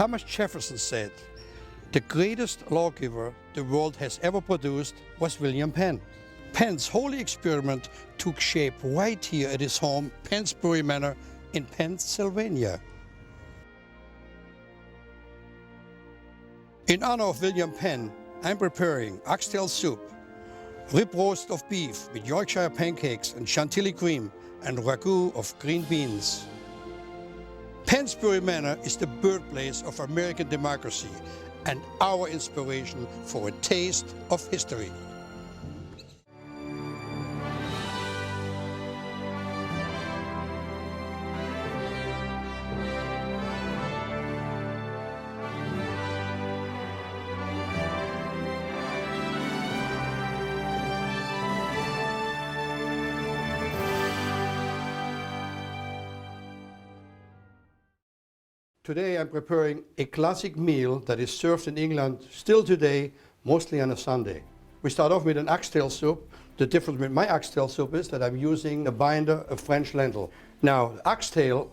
Thomas Jefferson said, "The greatest lawgiver the world has ever produced was William Penn." Penn's holy experiment took shape right here at his home, Pennsbury Manor in Pennsylvania. In honor of William Penn, I'm preparing oxtail soup, rib roast of beef with Yorkshire pancakes and chantilly cream, and ragu of green beans. Pennsbury Manor is the birthplace of American democracy and our inspiration for a taste of history. Today I'm preparing a classic meal that is served in England still today, mostly on a Sunday. We start off with an oxtail soup. The difference with my oxtail soup is that I'm using a binder of French lentil. Now, oxtail,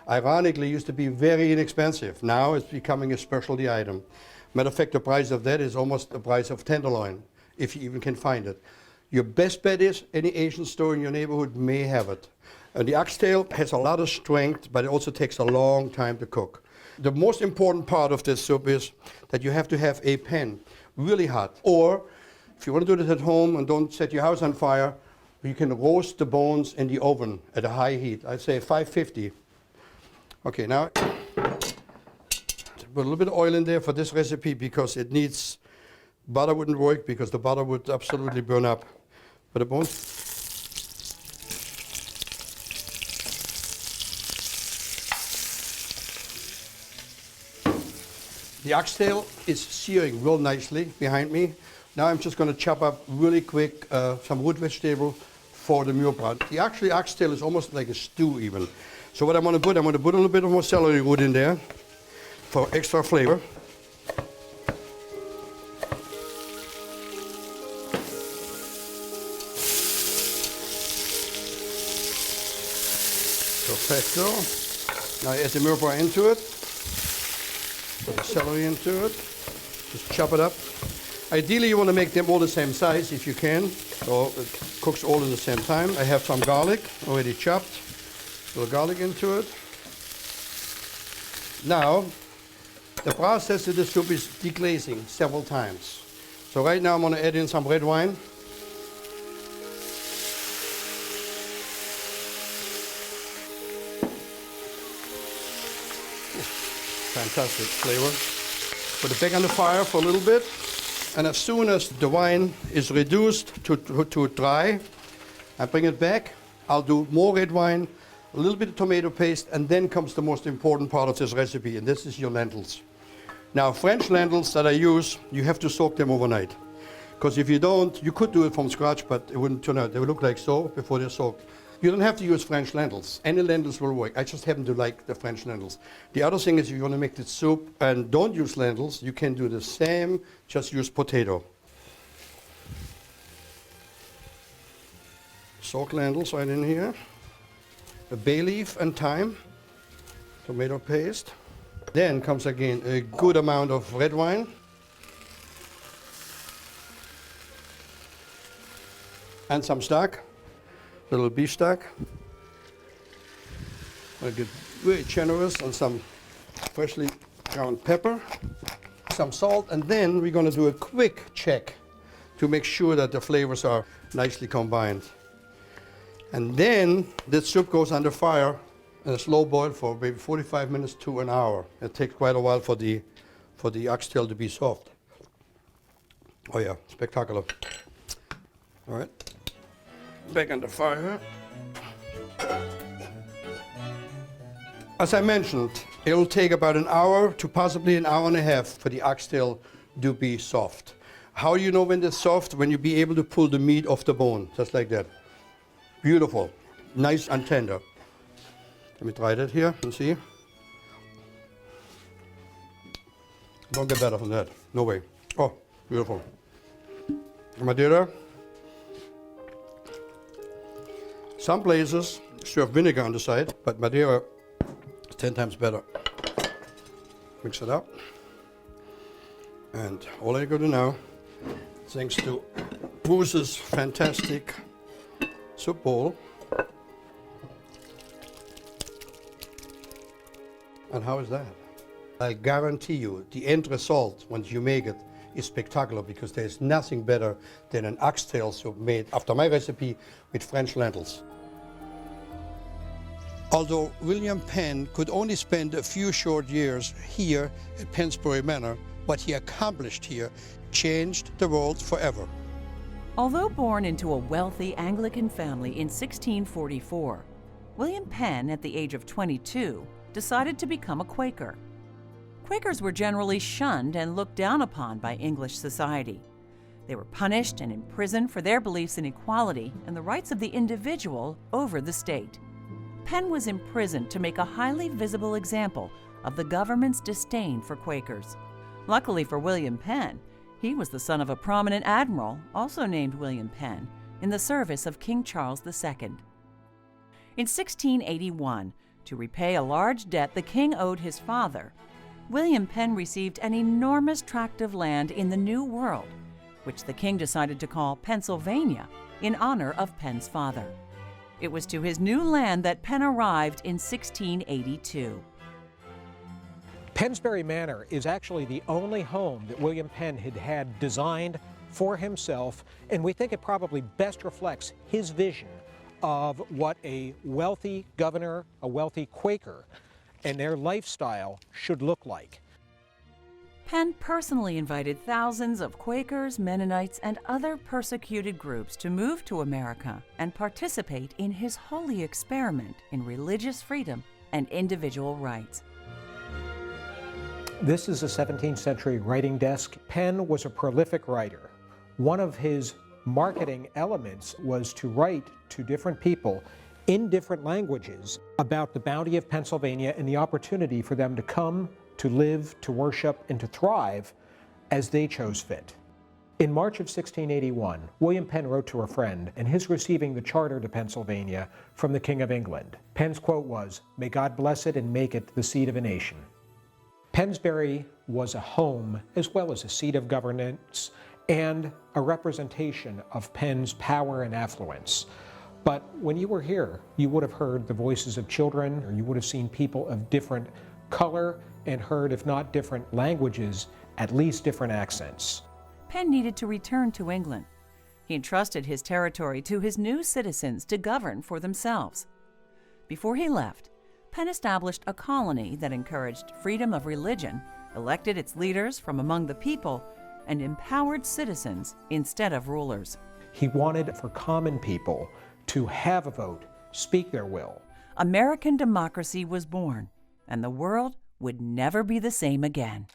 ironically, used to be very inexpensive. Now it's becoming a specialty item. Matter of fact, the price of that is almost the price of tenderloin, if you even can find it. Your best bet is any Asian store in your neighborhood may have it. And the oxtail has a lot of strength, but it also takes a long time to cook. The most important part of this soup is that you have to have a pan really hot. Or, if you want to do this at home and don't set your house on fire, you can roast the bones in the oven at a high heat. I'd say 550. Okay, now, put a little bit of oil in there for this recipe because it needs, butter wouldn't work because the butter would absolutely burn up. But the bones. The oxtail is searing real nicely behind me. Now I'm just going to chop up really quick some root vegetable for the meal pot. The actually oxtail is almost like a stew even. So what I'm going to put a little bit of more celery root in there for extra flavor. Perfecto. Now I add the meal pot into it. Put the celery into it, just chop it up. Ideally you want to make them all the same size if you can, so it cooks all at the same time. I have some garlic already chopped, a little garlic into it. Now, the process of the soup is deglazing several times. So right now I'm going to add in some red wine. Fantastic flavor. Put it back on the fire for a little bit, and as soon as the wine is reduced to dry, I bring it back. I'll do more red wine, a little bit of tomato paste, and then comes the most important part of this recipe, and this is your lentils. Now, French lentils that I use, you have to soak them overnight. Because if you don't, you could do it from scratch, but it wouldn't turn out. They would look like so before they're soaked. You don't have to use French lentils. Any lentils will work. I just happen to like the French lentils. The other thing is if you want to make the soup and don't use lentils, you can do the same, just use potato. Soak lentils right in here. A bay leaf and thyme. Tomato paste. Then comes again a good amount of red wine. And some stock. Little beef stock. I'll get very generous on some freshly ground pepper, some salt, and then we're going to do a quick check to make sure that the flavors are nicely combined. And then this soup goes under fire in a slow boil for maybe 45 minutes to an hour. It takes quite a while for the oxtail to be soft. Oh yeah, spectacular. All right. Back on the fire. As I mentioned, it will take about an hour to possibly an hour and a half for the oxtail to be soft. How do you know when it's soft? When you be able to pull the meat off the bone, just like that. Beautiful, nice and tender. Let me try that here and see. Don't get better than that, no way. Oh, beautiful. Madeira. Some places serve vinegar on the side, but Madeira is 10 times better. Mix it up. And all I got to do now, thanks to Bruce's fantastic soup bowl. And how is that? I guarantee you, the end result, once you make it, is spectacular, because there's nothing better than an oxtail soup made after my recipe with French lentils. Although William Penn could only spend a few short years here at Pennsbury Manor, what he accomplished here changed the world forever. Although born into a wealthy Anglican family in 1644, William Penn, at the age of 22, decided to become a Quaker. Quakers were generally shunned and looked down upon by English society. They were punished and imprisoned for their beliefs in equality and the rights of the individual over the state. Penn was imprisoned to make a highly visible example of the government's disdain for Quakers. Luckily for William Penn, he was the son of a prominent admiral, also named William Penn, in the service of King Charles II. In 1681, to repay a large debt the king owed his father, William Penn received an enormous tract of land in the New World, which the king decided to call Pennsylvania in honor of Penn's father. It was to his new land that Penn arrived in 1682. Pennsbury Manor is actually the only home that William Penn had designed for himself, and we think it probably best reflects his vision of what a wealthy governor, a wealthy Quaker, and their lifestyle should look like. Penn personally invited thousands of Quakers, Mennonites, and other persecuted groups to move to America and participate in his holy experiment in religious freedom and individual rights. This is a 17th century writing desk. Penn was a prolific writer. One of his marketing elements was to write to different people in different languages about the bounty of Pennsylvania and the opportunity for them to come, to live, to worship, and to thrive as they chose fit. In March of 1681, William Penn wrote to a friend, and his receiving the charter to Pennsylvania from the King of England. Penn's quote was, "May God bless it and make it the seat of a nation." Pennsbury was a home as well as a seat of governance and a representation of Penn's power and affluence. But when you were here, you would have heard the voices of children, or you would have seen people of different color and heard, if not different languages, at least different accents. Penn needed to return to England. He entrusted his territory to his new citizens to govern for themselves. Before he left, Penn established a colony that encouraged freedom of religion, elected its leaders from among the people, and empowered citizens instead of rulers. He wanted for common people to have a vote, speak their will. American democracy was born, and the world would never be the same again.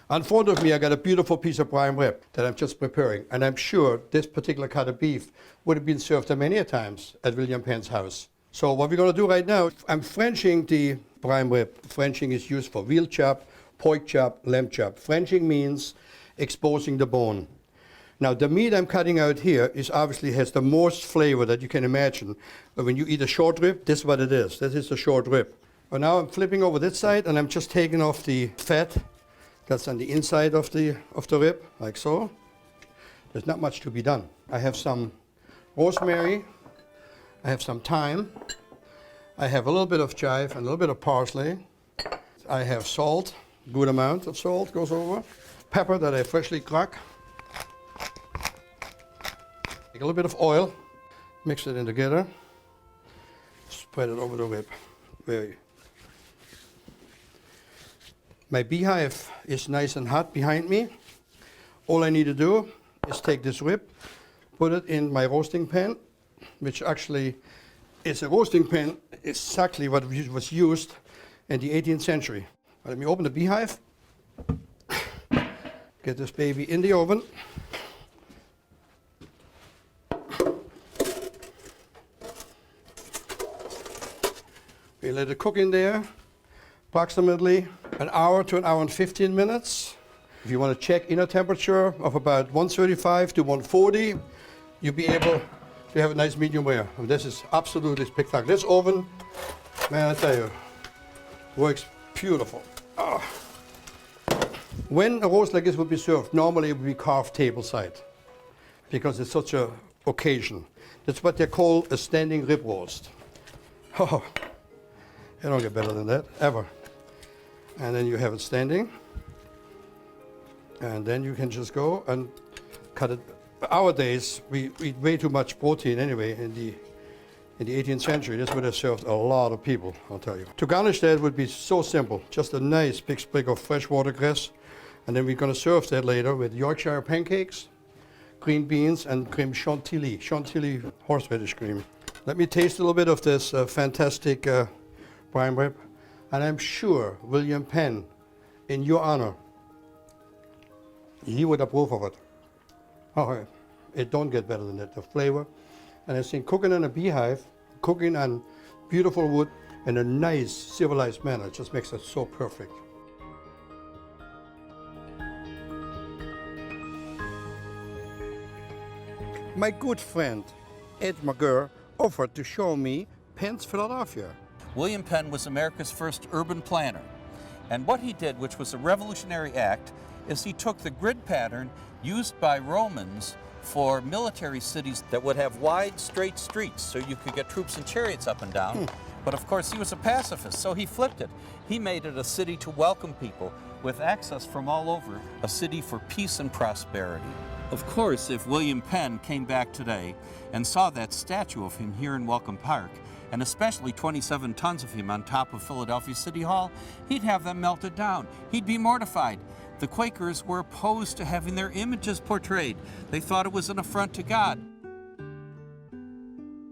In front of me, I got a beautiful piece of prime rib that I'm just preparing, and I'm sure this particular cut of beef would have been served many a times at William Penn's house. So what we're going to do right now, I'm Frenching the prime rib. Frenching is used for veal chop, pork chop, lamb chop. Frenching means exposing the bone. Now the meat I'm cutting out here is obviously has the most flavor that you can imagine. But when you eat a short rib, this is what it is. This is a short rib. But now I'm flipping over this side and I'm just taking off the fat that's on the inside of the rib, like so. There's not much to be done. I have some rosemary, I have some thyme, I have a little bit of chive and a little bit of parsley. I have salt, good amount of salt goes over. Pepper that I freshly crack. Take a little bit of oil, mix it in together, spread it over the rib. My beehive is nice and hot behind me. All I need to do is take this rib, put it in my roasting pan, which actually is a roasting pan, exactly what was used in the 18th century. Let me open the beehive, get this baby in the oven. We let it cook in there approximately an hour to an hour and 15 minutes. If you want to check inner temperature of about 135 to 140, you'll be able to have a nice medium rare. And this is absolutely spectacular. This oven, man, I tell you, Works beautiful. Oh. When a roast like this would be served, normally it would be carved tableside because it's such a occasion. That's what they call a standing rib roast. Oh, you don't get better than that, ever. And then you have it standing. And then you can just go and cut it. Nowadays, we eat way too much protein anyway in the 18th century. This would have served a lot of people, I'll tell you. To garnish that would be so simple. Just a nice big sprig of fresh watercress. And then we're going to serve that later with Yorkshire pancakes, green beans, and cream chantilly. Chantilly horseradish cream. Let me taste a little bit of this fantastic prime rib. And I'm sure William Penn, in your honor, he would approve of it. Oh, it don't get better than that, the flavor. And I think cooking in a beehive, cooking on beautiful wood in a nice, civilized manner, just makes it so perfect. My good friend, Ed McGurr, offered to show me Penn's Philadelphia. William Penn was America's first urban planner. And what he did, which was a revolutionary act, is he took the grid pattern used by Romans for military cities that would have wide, straight streets so you could get troops and chariots up and down. But of course, he was a pacifist, so he flipped it. He made it a city to welcome people with access from all over, a city for peace and prosperity. Of course, if William Penn came back today and saw that statue of him here in Welcome Park, and especially 27 tons of him on top of Philadelphia City Hall, he'd have them melted down. He'd be mortified. The Quakers were opposed to having their images portrayed. They thought it was an affront to God.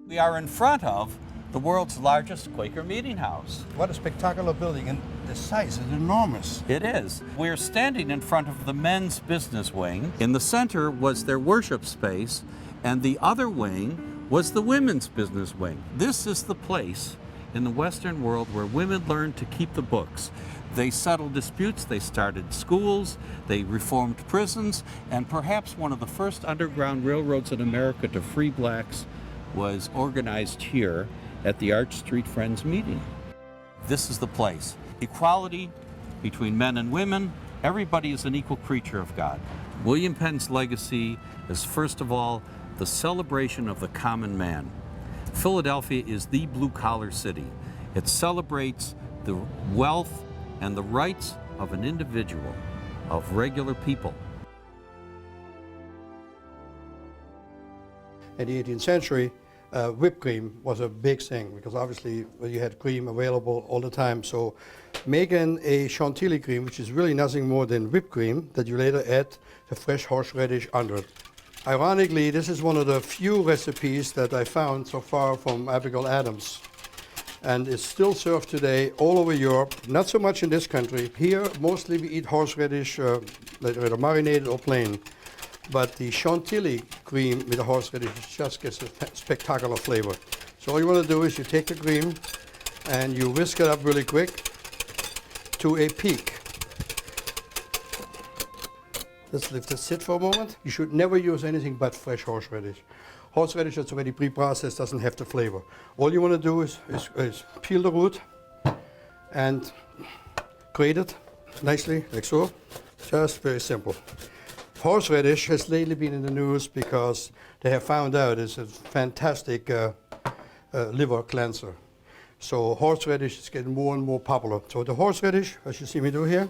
We are in front of the world's largest Quaker meeting house. What a spectacular building, and the size is enormous. It is. We're standing in front of the men's business wing. In the center was their worship space, and the other wing was the women's business wing. This is the place in the Western world where women learned to keep the books. They settled disputes, they started schools, they reformed prisons, and perhaps one of the first underground railroads in America to free blacks was organized here at the Arch Street Friends meeting. This is the place. Equality between men and women. Everybody is an equal creature of God. William Penn's legacy is, first of all, the celebration of the common man. Philadelphia is the blue-collar city. It celebrates the wealth and the rights of an individual, of regular people. In the 18th century, whipped cream was a big thing because obviously you had cream available all the time. So making a chantilly cream, which is really nothing more than whipped cream that you later add the fresh horseradish under it. Ironically, this is one of the few recipes that I found so far from Abigail Adams. And it's still served today all over Europe, not so much in this country. Here, mostly we eat horseradish, either marinated or plain. But the chantilly cream with the horseradish just gives a spectacular flavor. So all you want to do is you take the cream and you whisk it up really quick to a peak. Let's let it sit for a moment. You should never use anything but fresh horseradish. Horseradish that's already pre-processed doesn't have the flavor. All you want to do is peel the root and grate it nicely, like so. Just very simple. Horseradish has lately been in the news because they have found out it's a fantastic liver cleanser. So horseradish is getting more and more popular. So the horseradish, as you see me do here,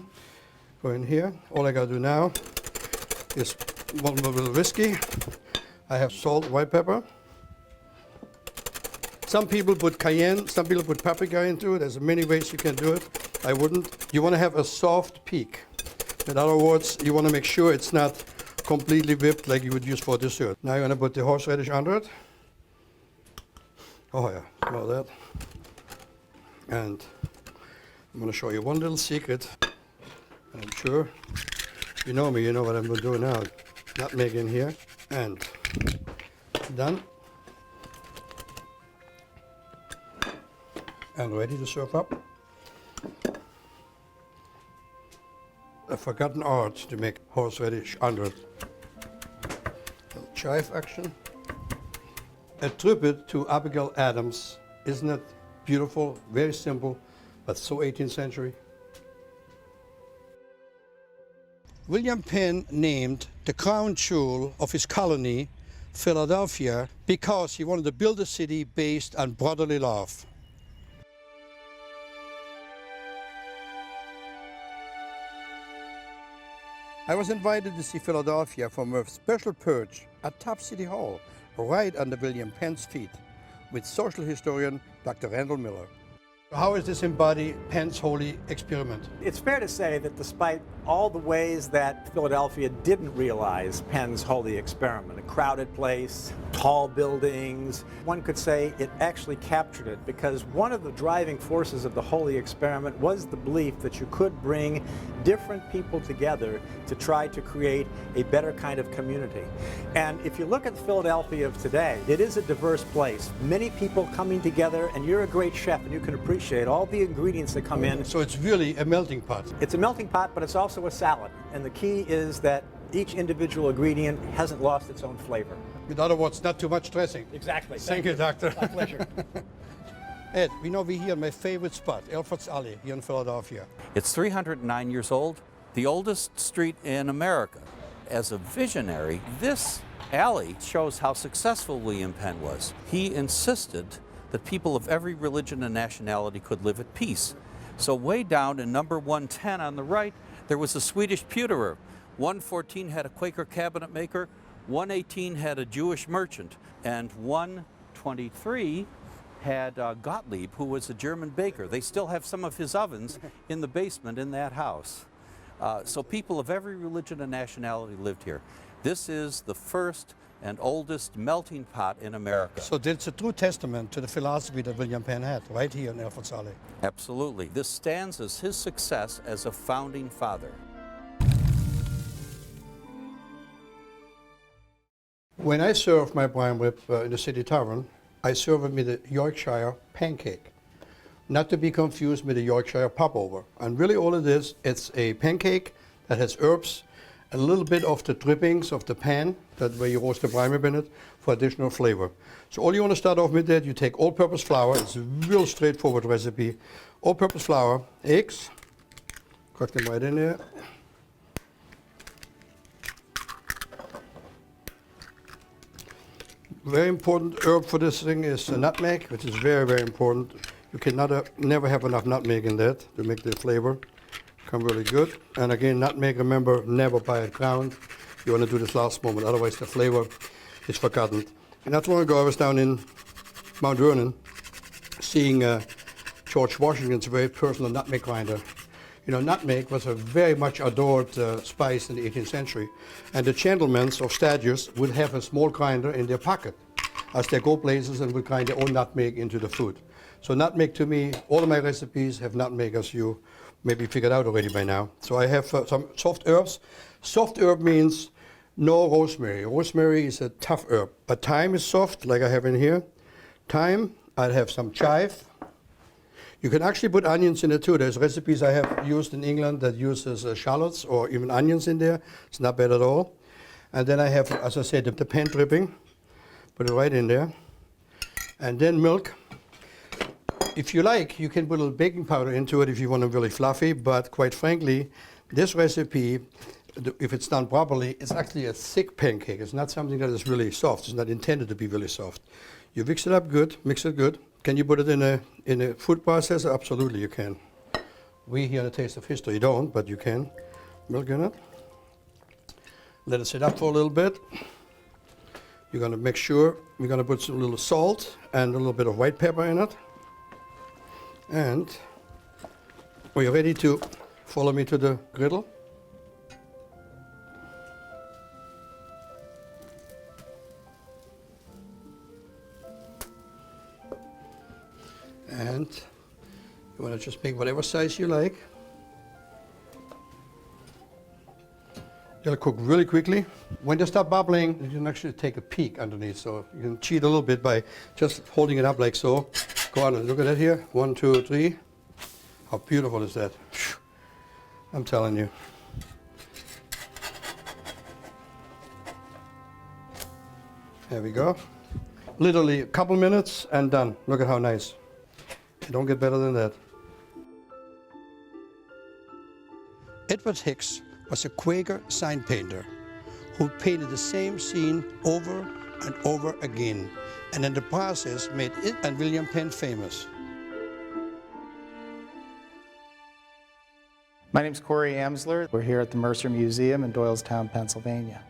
go in here. All I got to do now is one little whiskey. I have salt, white pepper. Some people put cayenne, some people put paprika into it. There's many ways you can do it. I wouldn't. You want to have a soft peak. In other words, you want to make sure it's not completely whipped like you would use for dessert. Now you're going to put the horseradish under it. Oh yeah, smell that. And I'm going to show you one little secret. And I'm sure you know me, you know what I'm going to do now. Nutmeg in here, and done. And ready to serve up. A forgotten art to make horseradish under it. Little chive action. A tribute to Abigail Adams. Isn't it beautiful? Very simple, but so 18th century. William Penn named the crown jewel of his colony Philadelphia because he wanted to build a city based on brotherly love. I was invited to see Philadelphia from a special perch at top City Hall, right under William Penn's feet, with social historian Dr. Randall Miller. How does this embody Penn's holy experiment? It's fair to say that despite all the ways that Philadelphia didn't realize Penn's holy experiment, a crowded place, tall buildings, one could say it actually captured it, because one of the driving forces of the holy experiment was the belief that you could bring different people together to try to create a better kind of community. And if you look at Philadelphia of today, it is a diverse place. Many people coming together, and you're a great chef and you can appreciate all the ingredients that come in. So it's really a melting pot. It's a melting pot, but it's also a salad. And the key is that each individual ingredient hasn't lost its own flavor. In other words, not too much dressing. Exactly. Thank you, Doctor. My pleasure. Ed, we're here in my favorite spot, Alfred's Alley, here in Philadelphia. It's 309 years old, the oldest street in America. As a visionary, this alley shows how successful William Penn was. He insisted that people of every religion and nationality could live at peace. So way down in number 110 on the right, there was a Swedish pewterer. 114 had a Quaker cabinet maker, 118 had a Jewish merchant, and 123 had Gottlieb, who was a German baker. They still have some of his ovens in the basement in that house. So people of every religion and nationality lived here. This is the first and oldest melting pot in America. So it's a true testament to the philosophy that William Penn had, right here in Alfred's Alley. Absolutely. This stands as his success as a founding father. When I serve my prime rib in the city tavern, I serve it with a Yorkshire pancake. Not to be confused with a Yorkshire popover. And really all it is, it's a pancake that has herbs, a little bit of the drippings of the pan, that where you roast the prime rib in it, for additional flavor. So all you want to start off with that, you take all-purpose flour. It's a real straightforward recipe. All-purpose flour, eggs, crack them right in there. Very important herb for this thing is nutmeg, which is very, very important. You can never have enough nutmeg in that to make the flavor come really good. And again, nutmeg, remember, never buy it ground. You want to do this last moment, otherwise the flavor is forgotten. And not long ago, I was down in Mount Vernon seeing George Washington's very personal nutmeg grinder. You know, nutmeg was a very much adored spice in the 18th century. And the gentlemen of status would have a small grinder in their pocket as they go places and would grind their own nutmeg into the food. So nutmeg, to me, all of my recipes have nutmeg, as you maybe figured out already by now. So I have some soft herbs. Soft herb means no rosemary. Rosemary is a tough herb. But thyme is soft, like I have in here. Thyme, I'll have some chive. You can actually put onions in it too. There's recipes I have used in England that uses shallots or even onions in there. It's not bad at all. And then I have, as I said, the pan dripping. Put it right in there. And then milk. If you like, you can put a little baking powder into it if you want it really fluffy, but quite frankly, this recipe, if it's done properly, it's actually a thick pancake. It's not something that is really soft. It's not intended to be really soft. You mix it up good, mix it good. Can you put it in a food processor? Absolutely, you can. We here in the Taste of History don't, but you can. Milk in it. Let it sit up for a little bit. You're going to make sure, we're going to put some little salt and a little bit of white pepper in it. And are you ready to follow me to the griddle? And you want to just make whatever size you like. They'll cook really quickly. When they start bubbling, you can actually take a peek underneath. So you can cheat a little bit by just holding it up like so. Go on and look at that here. 1, 2, 3. How beautiful is that? I'm telling you. There we go. Literally a couple minutes and done. Look at how nice. Don't get better than that. Edward Hicks was a Quaker sign painter who painted the same scene over and over again, and in the process made it and William Penn famous. My name's Corey Amsler. We're here at the Mercer Museum in Doylestown, Pennsylvania.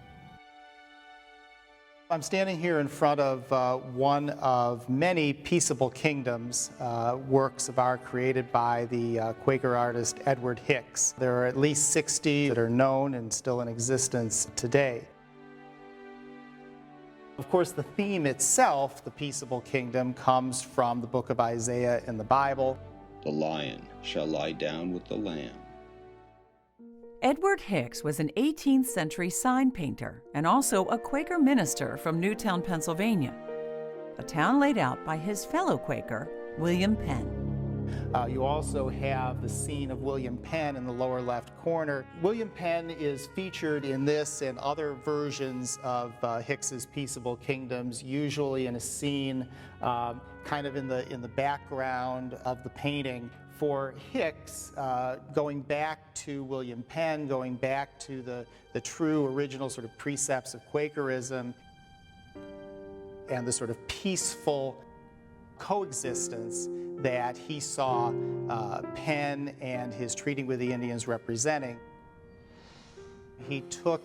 I'm standing here in front of one of many Peaceable Kingdoms works of art created by the Quaker artist Edward Hicks. There are at least 60 that are known and still in existence today. Of course, the theme itself, the Peaceable Kingdom, comes from the book of Isaiah in the Bible. The lion shall lie down with the lamb. Edward Hicks was an 18th century sign painter and also a Quaker minister from Newtown, Pennsylvania, a town laid out by his fellow Quaker, William Penn. You also have the scene of William Penn in the lower left corner. William Penn is featured in this and other versions of Hicks's Peaceable Kingdoms, usually in a scene kind of in the background of the painting. For Hicks, going back to William Penn, going back to the true original sort of precepts of Quakerism and the sort of peaceful coexistence that he saw Penn and his treating with the Indians representing. He took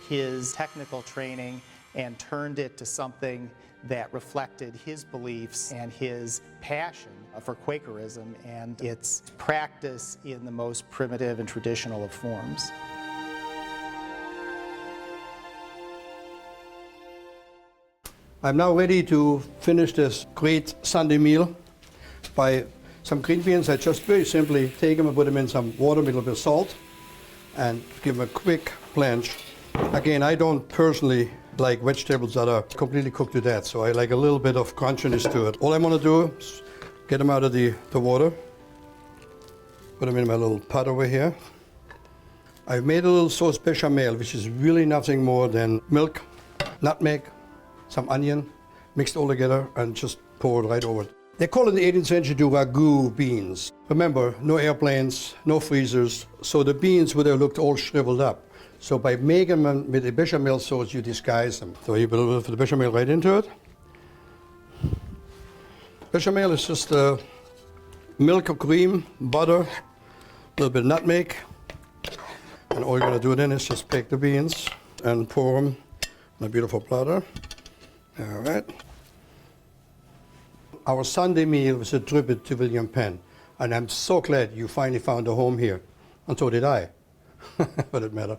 his technical training and turned it to something that reflected his beliefs and his passion for Quakerism and its practice in the most primitive and traditional of forms. I'm now ready to finish this great Sunday meal by some green beans. I just very simply take them and put them in some water, a little bit of salt, and give them a quick blanch. Again, I don't personally like vegetables that are completely cooked to death, so I like a little bit of crunchiness to it. All I want to do is get them out of the water, put them in my little pot over here. I've made a little sauce bechamel, which is really nothing more than milk, nutmeg, some onion, mixed all together and just pour it right over it. They call it in the 18th century the ragu beans. Remember, no airplanes, no freezers, so the beans would have looked all shriveled up. So by making them with a bechamel sauce, you disguise them. So you put a little bit of the bechamel right into it. Bechamel is just milk or cream, butter, a little bit of nutmeg. And all you're going to do then is just pick the beans and pour them in a beautiful platter. All right. Our Sunday meal was a tribute to William Penn, and I'm so glad you finally found a home here. And so did I, for that matter.